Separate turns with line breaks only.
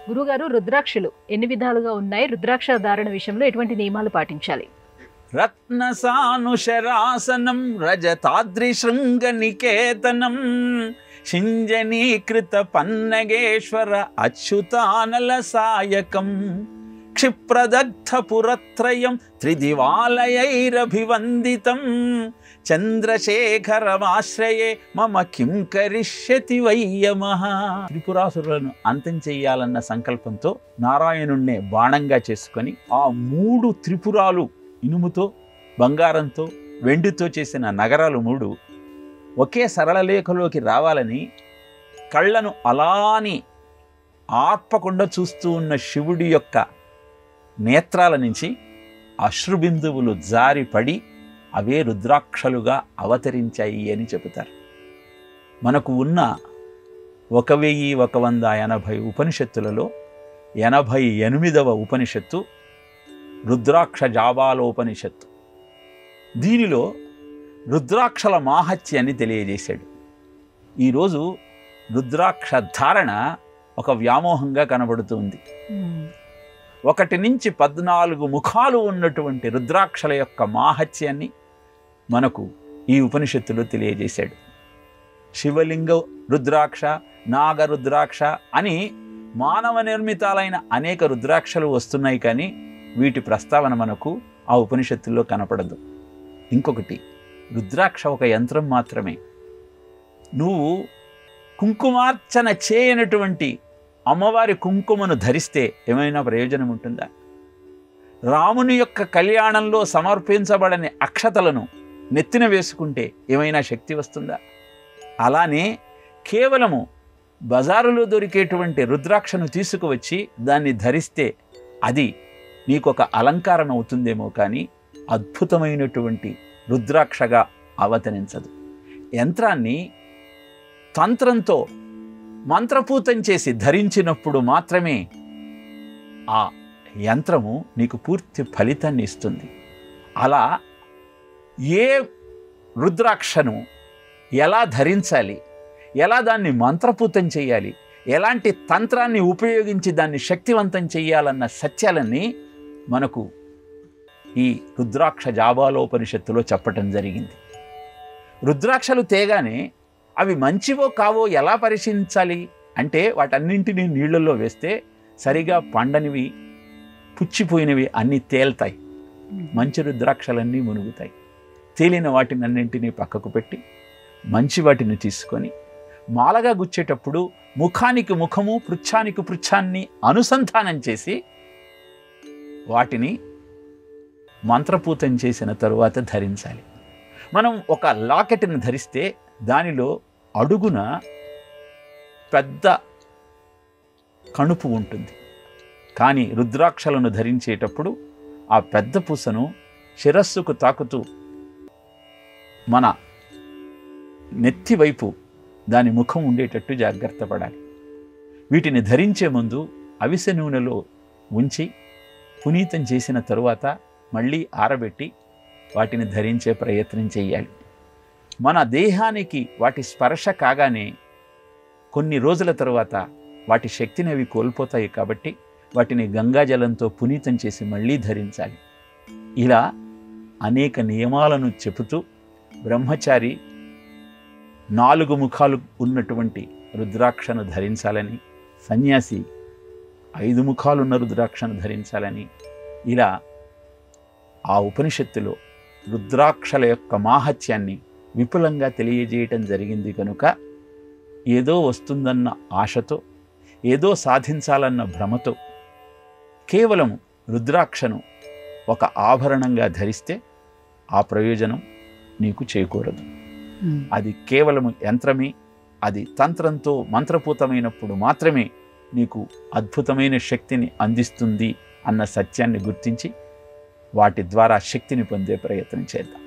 గురుగారు, రుద్రాక్షలు ఎన్ని విధాలుగా ఉన్నాయి? రుద్రాక్ష ధారణ విషయంలో ఎటువంటి నియమాలు పాటించాలి?
రత్నసానుశరాసనం రజతాద్రిశృంగ నికేతనం షింజనీకృత పన్నగేశ్వర అచ్యుతానల సాయకం క్షిప్రదగ్ధ పురత్రయం త్రిదివాలయైరభివందితం చంద్రశేఖరమాశ్రయే మమ కిం కరిష్యతి వయ్యమః. త్రిపురాసురులను అంతం చెయ్యాలన్న సంకల్పంతో నారాయణుణ్ణే బాణంగా చేసుకొని ఆ 3 త్రిపురాలు ఇనుముతో, బంగారంతో, వెండితో చేసిన నగరాలు 3 ఒకే సరళ లేఖలోకి రావాలని కళ్ళను అలాని ఆర్పకుండా చూస్తూ ఉన్న శివుడి యొక్క నేత్రాల నుంచి అశ్రుబిందువులు జారిపడి అవే రుద్రాక్షలుగా అవతరించాయి అని చెబుతారు. మనకు ఉన్న 1180 ఉపనిషత్తులలో 88వ ఉపనిషత్తు రుద్రాక్ష జాబాలోపనిషత్తు. దీనిలో రుద్రాక్షల మాహత్యాన్ని తెలియజేశాడు. ఈరోజు రుద్రాక్ష ధారణ ఒక వ్యామోహంగా కనబడుతుంది. 1 నుంచి 14 ముఖాలు ఉన్నటువంటి రుద్రాక్షల యొక్క మాహత్యాన్ని మనకు ఈ ఉపనిషత్తులో తెలియజేశాడు. శివలింగ రుద్రాక్ష, నాగరుద్రాక్ష అని మానవ నిర్మితాలైన అనేక రుద్రాక్షలు వస్తున్నాయి, కానీ వీటి ప్రస్తావన మనకు ఆ ఉపనిషత్తుల్లో కనపడదు. ఇంకొకటి, రుద్రాక్ష ఒక యంత్రం మాత్రమే. నువ్వు కుంకుమార్చన చేయనటువంటి అమ్మవారి కుంకుమను ధరిస్తే ఏమైనా ప్రయోజనం ఉంటుందా? రాముని యొక్క కళ్యాణంలో సమర్పించబడని అక్షతలను నెత్తిన వేసుకుంటే ఏమైనా శక్తి వస్తుందా? అలానే కేవలము బజారులో దొరికేటువంటి రుద్రాక్షను తీసుకువచ్చి దాన్ని ధరిస్తే అది నీకొక అలంకారం అవుతుందేమో, కానీ అద్భుతమైనటువంటి రుద్రాక్షగా అవతరించదు. యంత్రాన్ని తంత్రంతో మంత్రపూతం చేసి ధరించినప్పుడు మాత్రమే ఆ యంత్రము నీకు పూర్తి ఫలితాన్ని ఇస్తుంది. అలా ఏ రుద్రాక్షను ఎలా ధరించాలి, ఎలా దాన్ని మంత్రపూతం చేయాలి, ఎలాంటి తంత్రాన్ని ఉపయోగించి దాన్ని శక్తివంతం చేయాలన్న సత్యాలన్నీ మనకు ఈ రుద్రాక్ష జాబాలోపనిషత్తులో చెప్పటం జరిగింది. రుద్రాక్షలు తేగానే అవి మంచివో కావో ఎలా పరిశీలించాలి అంటే, వాటన్నింటినీ నీళ్ళల్లో వేస్తే సరిగా పండనివి, పుచ్చిపోయినవి అన్నీ తేల్తాయి. మంచి రుద్రాక్షలన్నీ మునుగుతాయి. తేలిన వాటిని అన్నింటినీ పక్కకు పెట్టి మంచి వాటిని తీసుకొని మాలగా గుచ్చేటప్పుడు ముఖానికి ముఖము, పృచ్ఛానికి పృచ్ఛాన్ని అనుసంధానం చేసి వాటిని మంత్రపూతం చేసిన తరువాత ధరించాలి. మనం ఒక లాకెట్ని ధరిస్తే దానిలో అడుగున పెద్ద కణుపు ఉంటుంది, కానీ రుద్రాక్షలను ధరించేటప్పుడు ఆ పెద్ద పూసను శిరస్సుకు తాకుతూ మన నెత్తి వైపు దాని ముఖం ఉండేటట్టు జాగ్రత్త పడాలి. వీటిని ధరించే ముందు అవిసె నూనెలో ఉంచి పునీతం చేసిన తరువాత మళ్ళీ ఆరబెట్టి వాటిని ధరించే ప్రయత్నం చేయాలి. మన దేహానికి వాటి స్పర్శ కాగానే కొన్ని రోజుల తరువాత వాటి శక్తిని అవి కోల్పోతాయి, కాబట్టి వాటిని గంగాజలంతో పునీతం చేసి మళ్ళీ ధరించాలి. ఇలా అనేక నియమాలను చెబుతూ బ్రహ్మచారి 4 ముఖాలు ఉన్నటువంటి రుద్రాక్షను ధరించాలని, సన్యాసి 5 ముఖాలున్న రుద్రాక్షను ధరించాలని, ఇలా ఆ ఉపనిషత్తులో రుద్రాక్షల యొక్క మాహత్యాన్ని విపులంగా తెలియజేయటం జరిగింది. కనుక ఏదో వస్తుందన్న ఆశతో, ఏదో సాధించాలన్న భ్రమతో కేవలం రుద్రాక్షను ఒక ఆభరణంగా ధరిస్తే ఆ ప్రయోజనం నీకు చేకూరదు. అది కేవలం యంత్రమే. అది తంత్రంతో మంత్రపూతమైనప్పుడు మాత్రమే నీకు అద్భుతమైన శక్తిని అందిస్తుంది అన్న సత్యాన్ని గుర్తించి వాటి ద్వారా శక్తిని పొందే ప్రయత్నం చేద్దాం.